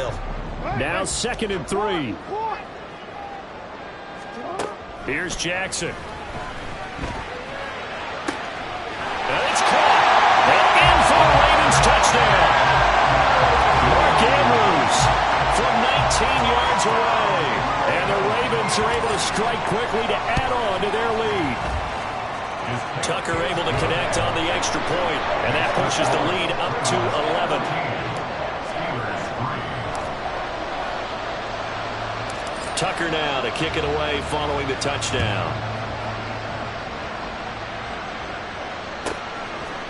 fill. Now 2nd and 3. Here's Jackson. And it's caught. And in for the Ravens touchdown. Mark Andrews from 19 yards away. And the Ravens are able to strike quickly to add on to their lead. Tucker able to connect on the extra point, and that pushes the lead up to 11. Tucker now to kick it away following the touchdown.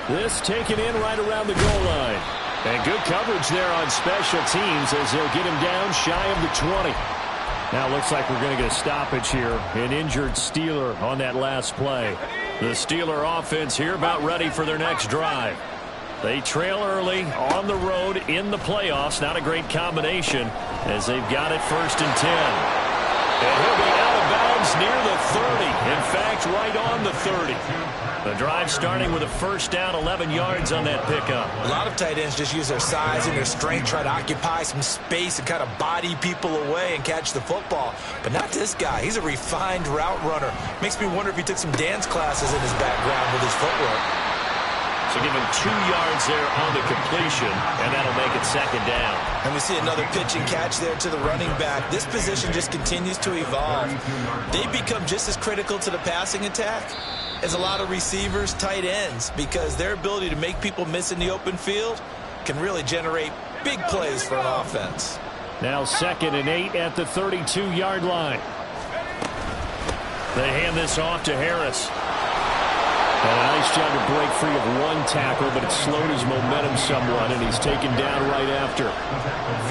This taken in right around the goal line. And good coverage there on special teams as they'll get him down shy of the 20. Now it looks like we're going to get a stoppage here. An injured Steeler on that last play. The Steeler offense here about ready for their next drive. They trail early on the road in the playoffs. Not a great combination as they've got it 1st and 10. And he'll be out of bounds near the 30. In fact, right on the 30. The drive starting with a 1st down, 11 yards on that pickup. A lot of tight ends just use their size and their strength, try to occupy some space and kind of body people away and catch the football. But not this guy. He's a refined route runner. Makes me wonder if he took some dance classes in his background with his footwork. So give him 2 yards there on the completion, and that'll make it 2nd down. And we see another pitch and catch there to the running back. This position just continues to evolve. They become just as critical to the passing attack as a lot of receivers, tight ends, because their ability to make people miss in the open field can really generate big plays for an offense. Now 2nd and 8 at the 32-yard line. They hand this off to Harris. And a nice job to break free of one tackle, but it slowed his momentum somewhat, and he's taken down right after.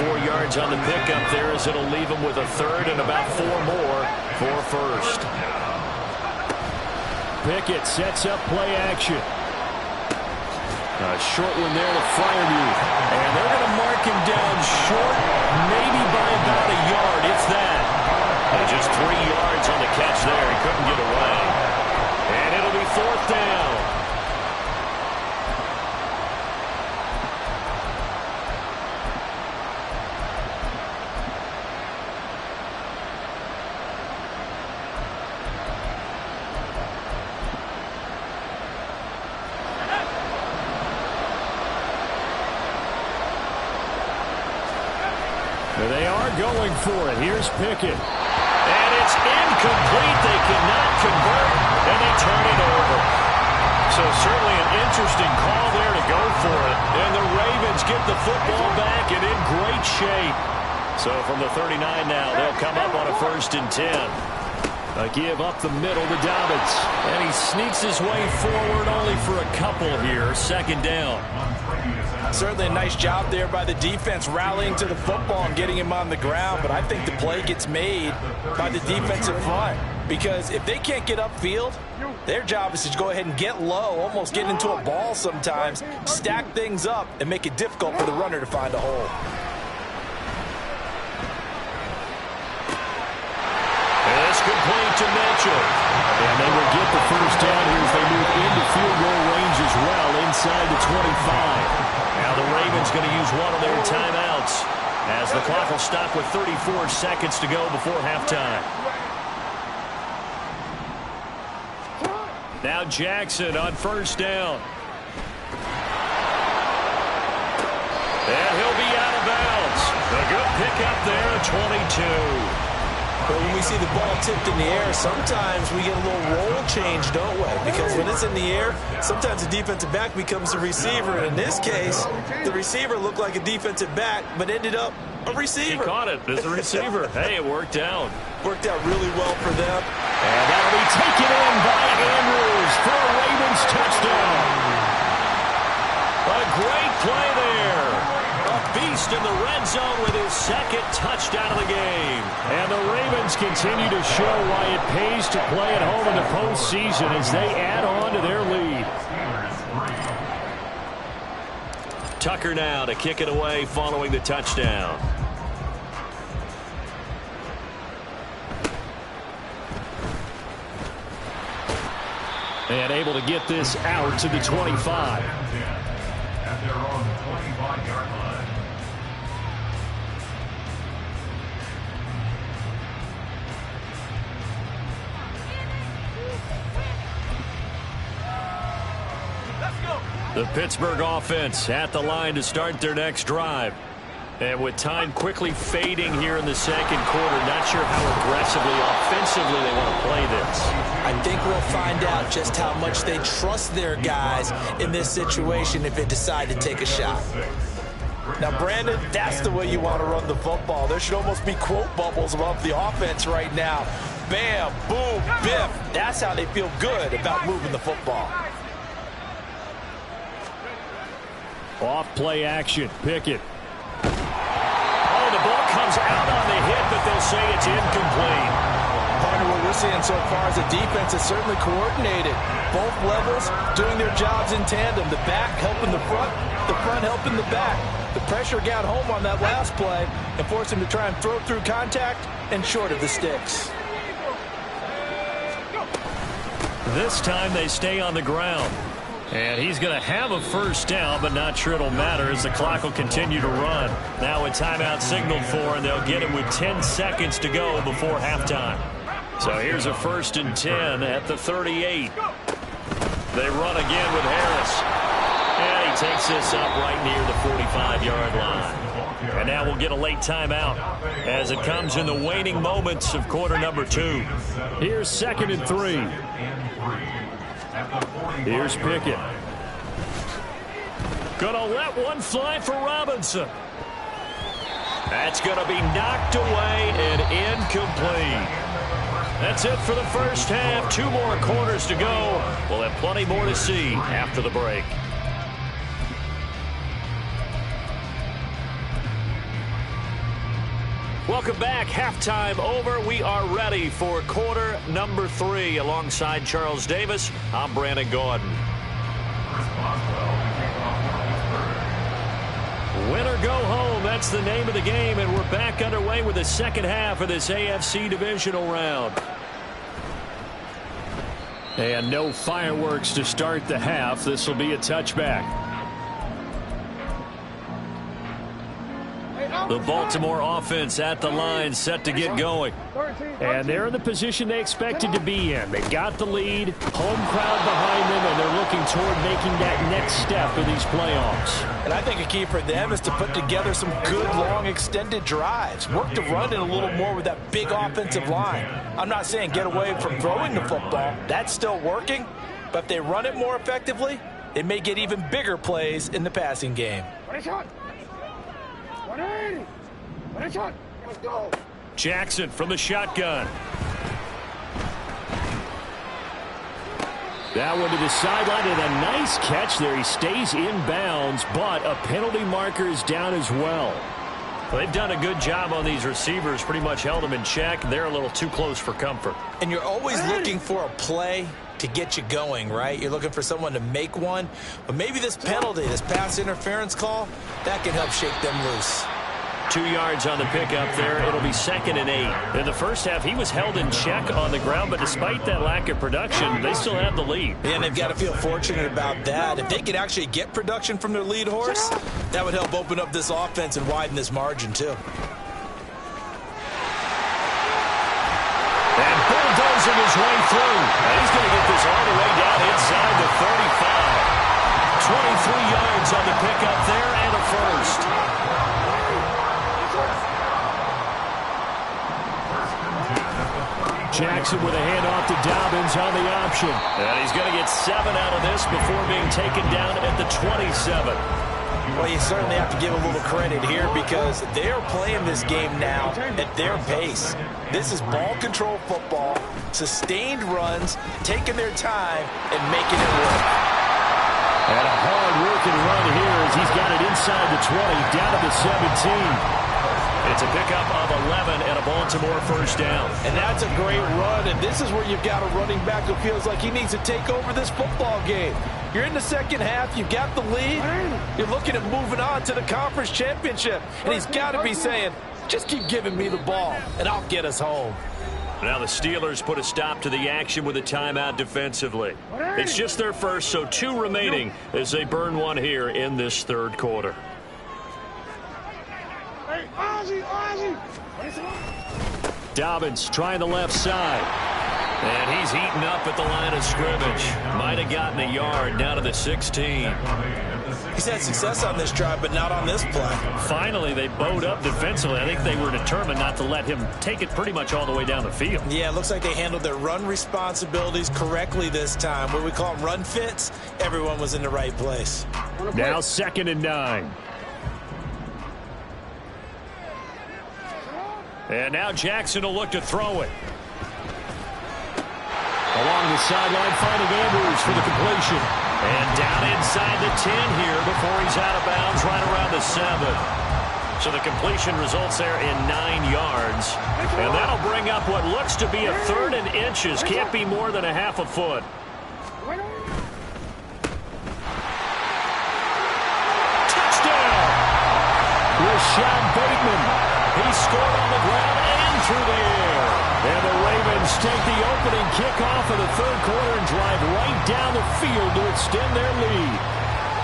4 yards on the pickup there as it'll leave him with a 3rd and about 4 more for 1st. Pickett sets up play action. A short one there to Freiermuth. And they're going to mark him down short, maybe by about a yard, if that. And just 3 yards on the catch there. He couldn't get away. And it'll be 4th down. They are going for it. Here's Pickett. And it's incomplete. They cannot convert, and they turn it over. So certainly an interesting call there to go for it. And the Ravens get the football back and in great shape. So from the 39 now, they'll come up on a 1st and 10. A give up the middle to Dobbins. And he sneaks his way forward only for a couple here. 2nd down. Certainly a nice job there by the defense rallying to the football and getting him on the ground, but I think the play gets made by the defensive front because if they can't get upfield, their job is to go ahead and get low, almost get into a ball sometimes, stack things up, and make it difficult for the runner to find a hole. It's complete to Mitchell. And they will get the 1st down here as they move into field goal range as well inside the 25. Now the Ravens going to use one of their timeouts as the clock will stop with 34 seconds to go before halftime. Now Jackson on 1st down. And he'll be out of bounds. A good pickup there at 22. But when we see the ball tipped in the air, sometimes we get a little roll change, don't we? Because when it's in the air, sometimes the defensive back becomes a receiver. And in this case, the receiver looked like a defensive back, but ended up a receiver. He caught it as a receiver. Hey, it worked out. Worked out really well for them. And that'll be taken in by Andrews for a Ravens touchdown. A great play there. A beast in the red zone with his 2nd touchdown of the game. And the Ravens continue to show why it pays to play at home in the postseason as they add on to their lead. Tucker now to kick it away following the touchdown. And able to get this out to the 25. The Pittsburgh offense at the line to start their next drive. And with time quickly fading here in the second quarter, not sure how aggressively, offensively they want to play this. I think we'll find out just how much they trust their guys in this situation if they decide to take a shot. Now, Brandon, that's the way you want to run the football. There should almost be quote bubbles above the offense right now. Bam, boom, biff. That's how they feel good about moving the football. Off play action. Pickett. Oh, the ball comes out on the hit, but they'll say it's incomplete. Partner, what we're seeing so far is the defense is certainly coordinated. Both levels doing their jobs in tandem. The back helping the front helping the back. The pressure got home on that last play and forced him to try and throw through contact and short of the sticks. This time they stay on the ground. And he's going to have a first down, but not sure it'll matter as the clock will continue to run. Now a timeout signaled for, and they'll get it with 10 seconds to go before halftime. So here's a 1st and 10 at the 38. They run again with Harris. And he takes this up right near the 45-yard line. And now we'll get a late timeout as it comes in the waning moments of quarter number 2. Here's 2nd and 3. Here's Pickett. Gonna let one fly for Robinson. That's gonna be knocked away and incomplete. That's it for the first half. 2 more quarters to go. We'll have plenty more to see after the break. Welcome back. Halftime over. We are ready for quarter number 3. Alongside Charles Davis, I'm Brandon Gaudin. Win or go home, that's the name of the game, and we're back underway with the second half of this AFC divisional round. And no fireworks to start the half. This will be a touchback. The Baltimore offense at the line, set to get going. And they're in the position they expected to be in. They've got the lead, home crowd behind them, and they're looking toward making that next step in these playoffs. And I think a key for them is to put together some good, long, extended drives. Work to run it a little more with that big offensive line. I'm not saying get away from throwing the football. That's still working. But if they run it more effectively, they may get even bigger plays in the passing game. Jackson from the shotgun. That one to the sideline, and a nice catch there. He stays in bounds, but a penalty marker is down as well. They've done a good job on these receivers, pretty much held them in check. They're a little too close for comfort. And you're always looking for a play to get you going, right? You're looking for someone to make one. But maybe this penalty, this pass interference call, that can help shake them loose. 2 yards on the pickup there. It'll be 2nd and 8. In the first half, he was held in check on the ground, but despite that lack of production, they still have the lead. And they've got to feel fortunate about that. If they could actually get production from their lead horse, that would help open up this offense and widen this margin, too. And bulldozing his way through. And he's going to get this all the way down inside the 35. 23 yards on the pickup there and a first. Jackson with a handoff to Dobbins on the option. And he's going to get 7 out of this before being taken down at the 27. Well, you certainly have to give a little credit here because they are playing this game now at their pace. This is ball control football, sustained runs, taking their time, and making it work. And a hard-working run here as he's got it inside the 20, down to the 17. It's a pickup of 11 and a Baltimore first down. And that's a great run, and this is where you've got a running back who feels like he needs to take over this football game. You're in the second half, you've got the lead, you're looking at moving on to the conference championship, and he's got to be saying, just keep giving me the ball, and I'll get us home. Now the Steelers put a stop to the action with a timeout defensively. It's just their first, so 2 remaining as they burn one here in this third quarter. Dobbins trying the left side. And he's heating up at the line of scrimmage. Might have gotten a yard down to the 16. He's had success on this drive, but not on this play. Finally, they bowed up defensively. I think they were determined not to let him take it pretty much all the way down the field. Yeah, it looks like they handled their run responsibilities correctly this time. What we call them run fits, everyone was in the right place. Now 2nd and 9. And now Jackson will look to throw it. Along the sideline, finding Andrews for the completion. And down inside the 10 here before he's out of bounds, right around the 7. So the completion results there in 9 yards. And that'll bring up what looks to be a 3rd and inches. Can't be more than a half a foot. Touchdown! Rashad Bateman. He scored on the ground and through the air. And the Ravens take the opening kickoff of the 3rd quarter and drive right down the field to extend their lead.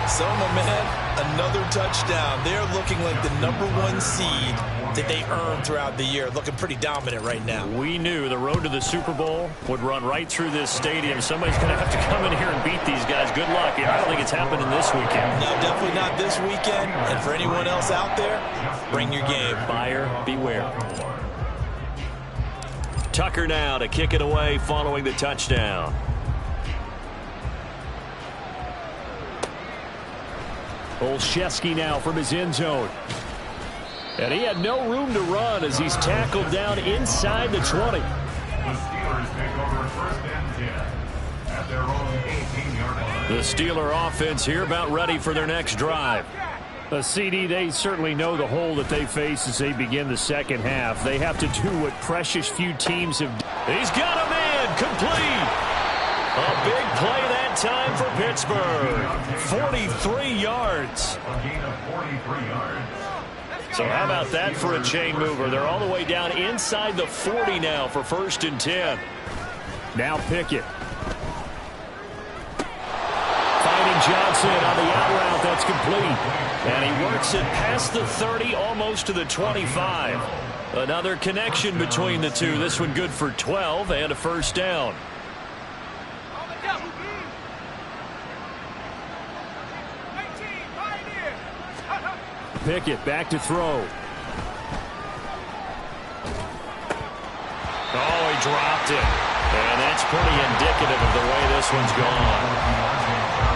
So, my man, another touchdown. They're looking like the #1 seed that they earned throughout the year. Looking pretty dominant right now. We knew the road to the Super Bowl would run right through this stadium. Somebody's going to have to come in here and beat these guys. Good luck. I don't think it's happening this weekend. No, definitely not this weekend. And for anyone else out there, bring your game. Buyer beware. Tucker now to kick it away following the touchdown. Olszewski now from his end zone. And he had no room to run as he's tackled down inside the 20. The Steelers take over 1st and 10 at their own 18-yard line. The Steeler offense here about ready for their next drive. CD, they certainly know the hole that they face as they begin the second half. They have to do what precious few teams have done. He's got a man complete. A big play that time for Pittsburgh. 43 yards. A gain of 43 yards. So how about that for a chain mover? They're all the way down inside the 40 now for 1st and 10. Now Pickett. Finding Johnson on the out route. That's complete. And he works it past the 30, almost to the 25. Another connection between the two. This one good for 12 and a 1st down. Pickett back to throw. Oh, he dropped it. And that's pretty indicative of the way this one's gone.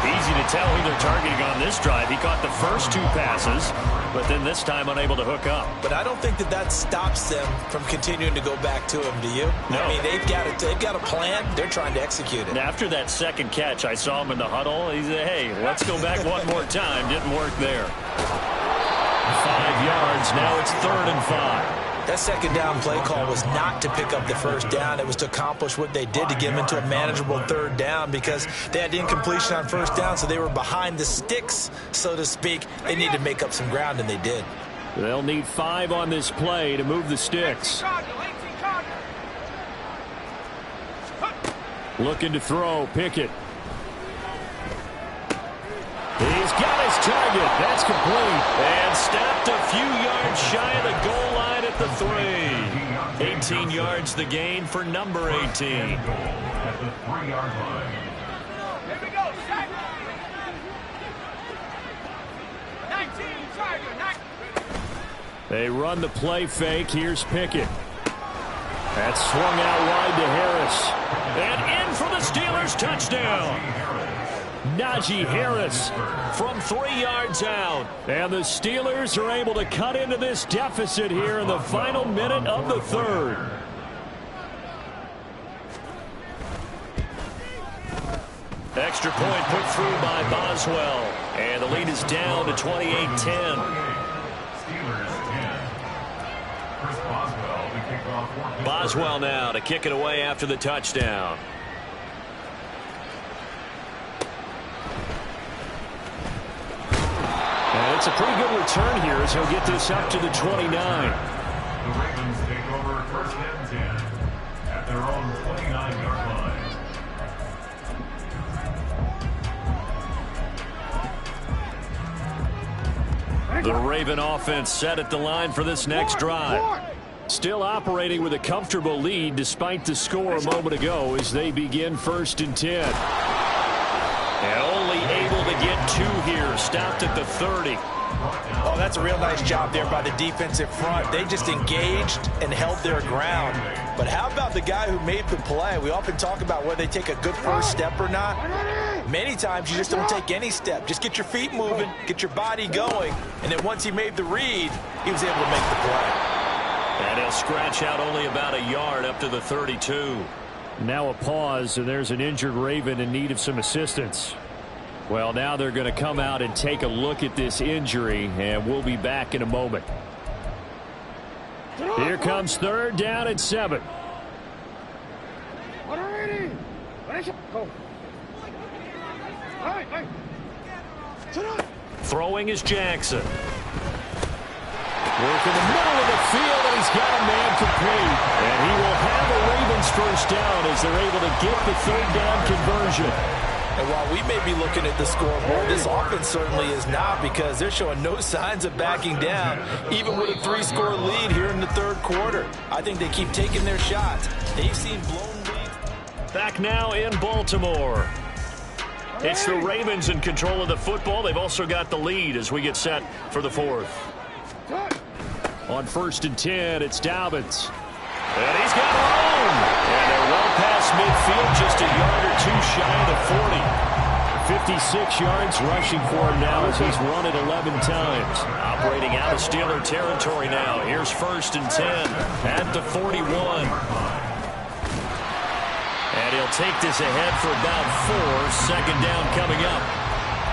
Easy to tell who they're targeting on this drive. He caught the first 2 passes, but then this time unable to hook up. But I don't think that stops them from continuing to go back to him, do you? No. I mean, they've got a plan. They're trying to execute it. And after that second catch, I saw him in the huddle. He said, hey, let's go back one more time. Didn't work there. 5 yards. Now it's 3rd and 5. That second down play call was not to pick up the 1st down. It was to accomplish what they did to get them into a manageable 3rd down because they had incompletion on 1st down, so they were behind the sticks, so to speak. They needed to make up some ground, and they did. They'll need 5 on this play to move the sticks. Looking to throw. Pickett. He's got his target. That's complete. And stopped a few yards shy of the goal line at the 3. 18 yards the gain for number 18. At the 3-yard line. Here we go. 19, Tiger. They run the play fake. Here's Pickett. That's swung out wide to Harris. And in for the Steelers touchdown. Najee Harris from 3 yards out. And the Steelers are able to cut into this deficit here in the final minute of the 3rd. Extra point put through by Boswell. And the lead is down to 28-10. Steelers 10. Chris Boswell to kick off. Boswell now to kick it away after the touchdown. And it's a pretty good return here as he'll get this up to the 29. The Ravens take over 1st and 10 at their own 29-yard line. The Raven offense set at the line for this next drive. Still operating with a comfortable lead despite the score a moment ago as they begin 1st and 10. And only able to get 2 here. Stopped at the 30. Oh, that's a real nice job there by the defensive front. They just engaged and held their ground. But how about the guy who made the play? We often talk about whether they take a good first step or not. Many times you just don't take any step. Just get your feet moving, get your body going, and then once he made the read, he was able to make the play. And he'll scratch out only about a yard up to the 32. Now a pause, and there's an injured Raven in need of some assistance. Well, now they're going to come out and take a look at this injury, and we'll be back in a moment. Here comes 3rd down and 7. Throwing is Jackson. Work in the middle of the field, and he's got a man complete. And he will have a Ravens first down as they're able to get the 3rd down conversion. And while we may be looking at the scoreboard, this offense certainly is not, because they're showing no signs of backing down, even with a 3-score lead here in the 3rd quarter. I think they keep taking their shots. They've seen blown leads. Back now in Baltimore. It's the Ravens in control of the football. They've also got the lead as we get set for the 4th. On 1st and 10, it's Dobbins. And he's got room. And they're well past midfield, just a yard or 2 shy of the 40. 56 yards rushing for him now as he's run it 11 times. Operating out of Steeler territory now. Here's 1st and 10 at the 41. And he'll take this ahead for about 4. 2nd down coming up.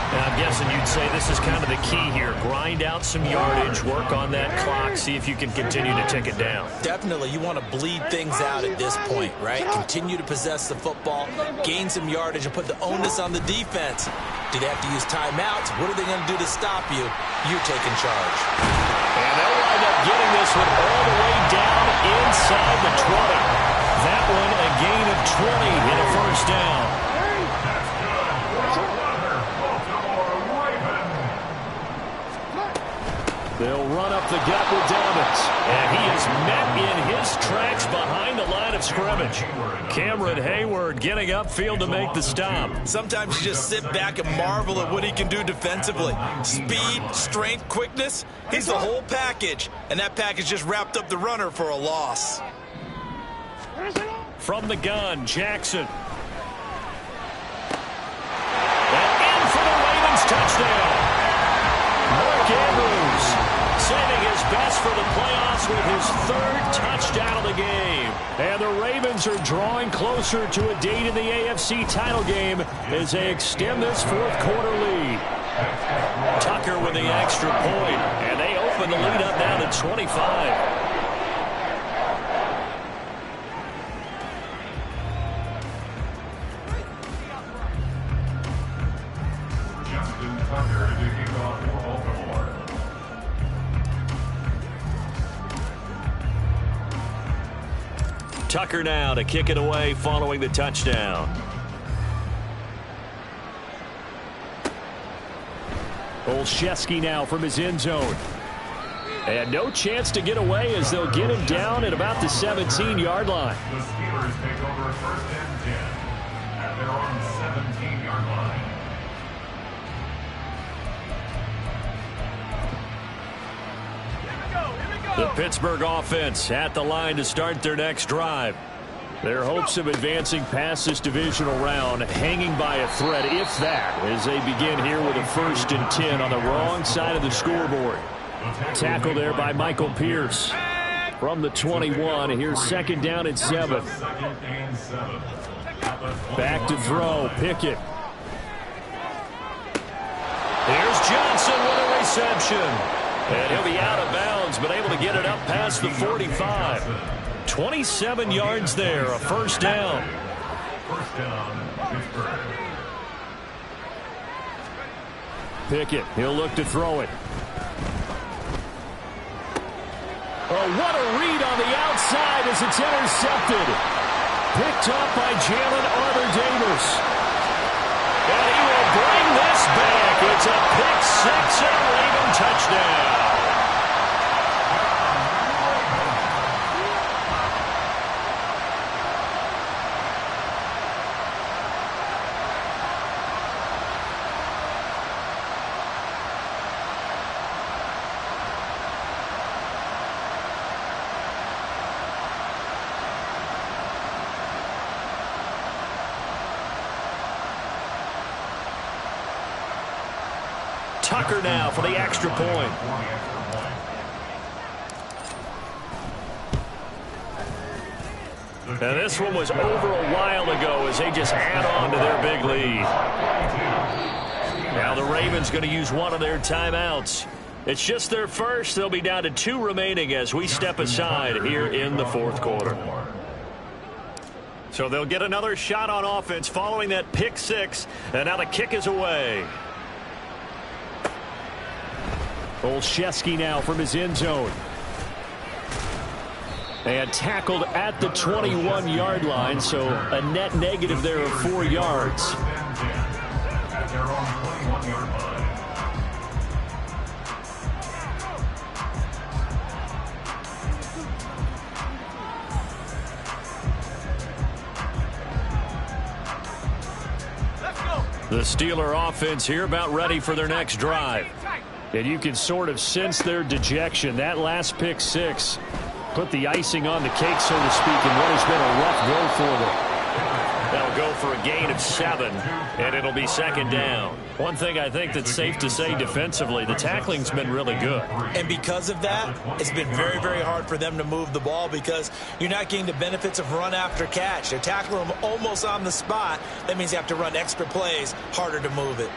And I'm guessing you'd say this is kind of the key here. Grind out some yardage, work on that clock, see if you can continue to tick it down. Definitely, you want to bleed things out at this point, right? Continue to possess the football, gain some yardage, and put the onus on the defense. Do they have to use timeouts? What are they going to do to stop you? You're taking charge. And they'll wind up getting this one all the way down inside the 20. That one a gain of 20 in a 1st down. They'll run up the gut with Dobbins. And he is met in his tracks behind the line of scrimmage. Cameron Hayward getting upfield to make the stop. Sometimes you just sit back and marvel at what he can do defensively. Speed, strength, quickness, he's the whole package. And that package just wrapped up the runner for a loss. From the gun, Jackson. And in for the Ravens touchdown. Mark Andrews saving his best for the playoffs with his 3rd touchdown of the game. And the Ravens are drawing closer to a date in the AFC title game as they extend this 4th quarter lead. Tucker with the extra point, and they open the lead up now to 25. Tucker to kick off for Baltimore. Tucker now to kick it away following the touchdown. Olszewski now from his end zone. And no chance to get away as they'll get him down at about the 17-yard line. The Steelers take over 1st and 10 at their own 17-yard line. The Pittsburgh offense at the line to start their next drive. Their hopes of advancing past this divisional round hanging by a thread, if that, as they begin here with a 1st and 10 on the wrong side of the scoreboard. Tackle there by Michael Pierce. From the 21, here's 2nd down and 7. Back to throw, Pickett. Here's Johnson with a reception. And he'll be out of bounds, but able to get it up past the 45. 27 yards there, a 1st down. 1st down, Pittsburgh. Pickett, he'll look to throw it. Oh, what a read on the outside as it's intercepted. Picked up by Jalen Armour-Davis. And he will bring this back. It's a pick 6 and a Raven touchdown. Tucker now for the extra point. And this one was over a while ago as they just add on to their big lead. Now the Ravens going to use one of their timeouts. It's just their first. They'll be down to 2 remaining as we step aside here in the fourth quarter. So they'll get another shot on offense following that pick 6. And now the kick is away. Olszewski now from his end zone. And tackled at the 21-yard line, so a net negative there of 4 yards. At their own 21-yard line. The Steeler offense here about ready for their next drive. And you can sort of sense their dejection. That last pick 6 put the icing on the cake, so to speak, in what has been a rough go for them. They'll go for a gain of 7, and it'll be second down. One thing I think that's safe to say defensively, the tackling's been really good. And because of that, it's been very, very hard for them to move the ball because you're not getting the benefits of run after catch. They're tackling them almost on the spot. That means you have to run extra plays, harder to move it.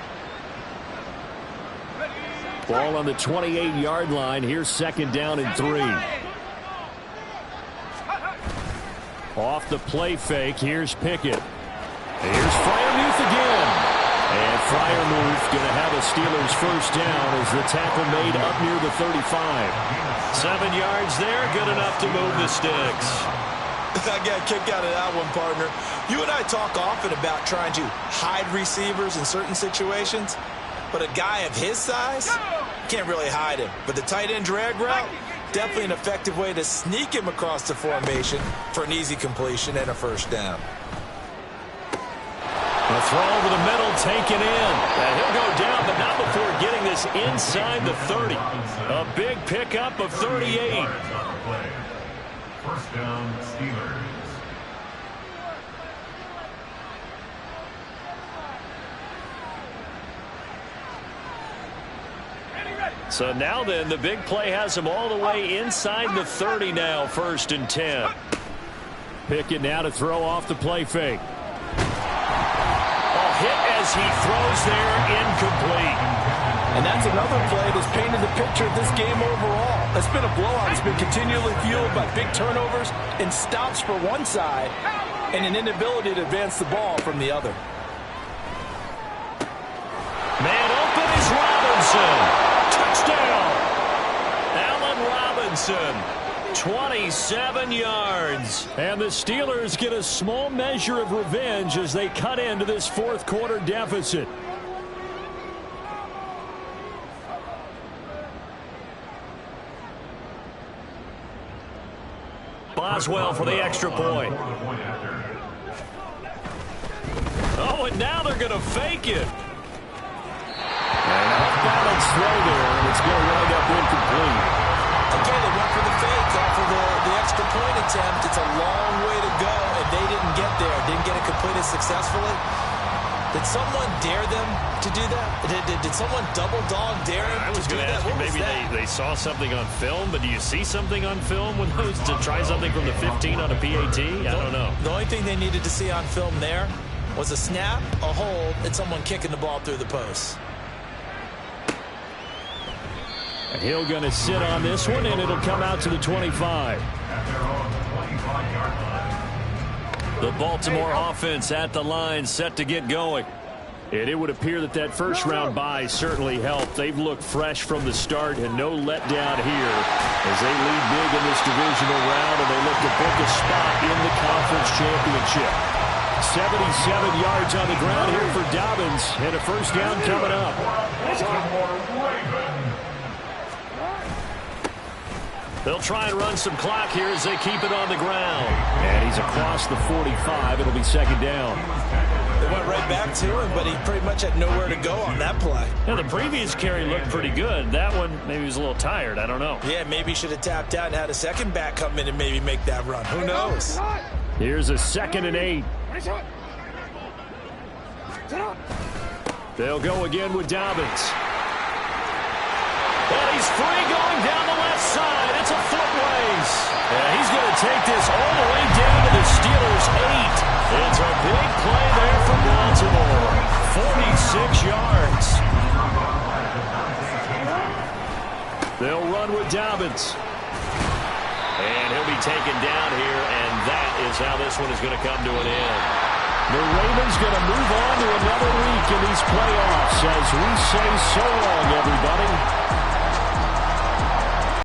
Ball on the 28-yard line. Here's second down and 3. Off the play fake, here's Pickett. Here's Freiermuth again. And Freiermuth going to have a Steelers first down as the tackle made up near the 35. 7 yards there, good enough to move the sticks. I got a kick out of that one, partner. You and I talk often about trying to hide receivers in certain situations, but a guy of his size can't really hide him. But the tight end drag route, definitely an effective way to sneak him across the formation for an easy completion and a first down. A throw over the middle, taken in. And he'll go down, but not before getting this inside the 30. A big pickup of 38. First down, Steelers. So now then, the big play has him all the way inside the 30 now, 1st and 10. Pickett now to throw off the play fake. A hit as he throws there, incomplete. And that's another play that's painted the picture of this game overall. It's been a blowout. It's been continually fueled by big turnovers and stops for one side and an inability to advance the ball from the other. Man open is Robinson. Touchdown! Allen Robinson, 27 yards. And the Steelers get a small measure of revenge as they cut into this fourth quarter deficit. Boswell for the extra point. Oh, and now they're going to fake it. And off-balance throw there, and it's going to wind up incomplete. Okay, they went for the fake off of the extra point attempt. It's a long way to go, and they didn't get there. Didn't get it completed successfully. Did someone dare them to do that? Did someone double dog dare them I was to do going to that? ask you, maybe they saw something on film, but do you see something on film with those to try something from the 15 on a PAT? I don't know. The only thing they needed to see on film there was a snap, a hold, and someone kicking the ball through the post. And Hill going to sit on this one, and it'll come out to the 25. The Baltimore offense at the line, set to get going. And it would appear that that first-round bye certainly helped. They've looked fresh from the start and no letdown here as they lead big in this divisional round, and they look to book a spot in the conference championship. 77 yards on the ground here for Dobbins, and a first down coming up. They'll try and run some clock here as they keep it on the ground. And he's across the 45. It'll be second down. They went right back to him, but he pretty much had nowhere to go on that play. Now, the previous carry looked pretty good. That one, maybe he was a little tired. I don't know. Yeah, maybe he should have tapped out and had a second back come in and maybe make that run. Who knows? Here's a 2nd and 8. They'll go again with Dobbins. But he's free going down the left side. It's a foot race. And he's going to take this all the way down to the Steelers' 8. It's a big play there for Baltimore. 46 yards. They'll run with Dobbins. And he'll be taken down here, and that is how this one is going to come to an end. The Ravens going to move on to another week in these playoffs as we say so long, everybody.